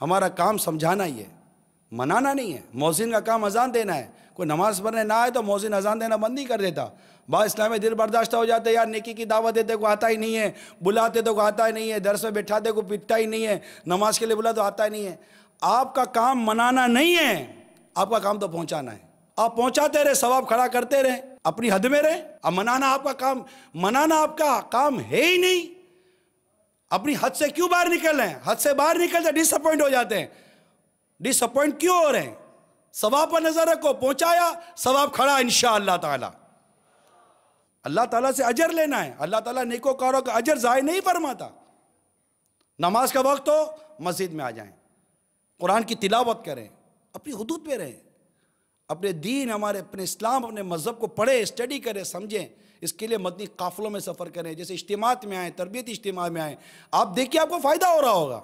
ہمارا کام سمجھانا ہی ہے، منانا نہیں ہے۔ مؤذن کا کام اذان دینا ہے، کوئی نماز پڑھنے نہ آئے تو مؤذن اذان دینا بند نہیں کر دیتا۔ بعض اسلام میں دل برداشتہ ہو جاتے، یار نیکی کی دعوت دیتے کو آتا ہی نہیں ہے، بلاتے تو کو آتا ہی نہیں ہے، درس میں بٹھاتے کو پٹتا ہی نہیں ہے، نماز کے لیے بلا تو آتا ہی نہیں ہے۔ آپ کا کام منانا نہیں ہے، آپ کا کام تو پہنچانا ہے۔ آپ پہنچاتے رہے، ثواب کھڑا کرتے رہے، اپنی حد میں رہے۔ اب منانا آپ کا کام ہے ہی نہیں، اپنی حد سے کیوں باہر نکل رہے ہیں؟ حد سے باہر نکلتے ڈس اپوائنٹ ہو جاتے ہیں۔ ڈس اپوائنٹ کیوں ہو رہے ہیں؟ ثواب پر نظر رکھو، پہنچایا ثواب کھڑا انشاءاللہ تعالی۔ اللہ تعالیٰ سے اجر لینا ہے، اللہ تعالیٰ نیکوکاروں کا اجر ضائع نہیں فرماتا۔ نماز کا وقت ہو مسجد میں آ جائیں، قرآن کی تلاوت کریں، اپنی حدود پہ رہیں، اپنے دین، اپنے اسلام، اپنے مذہب کو پڑھیں، اسٹڈی کریں، سمجھیں۔ اس کے لیے مدنی قافلوں میں سفر کریں، جیسے اجتماعات میں آئیں، تربیتی اجتماع میں آئیں۔ آپ دیکھیے آپ کو فائدہ ہو رہا ہوگا۔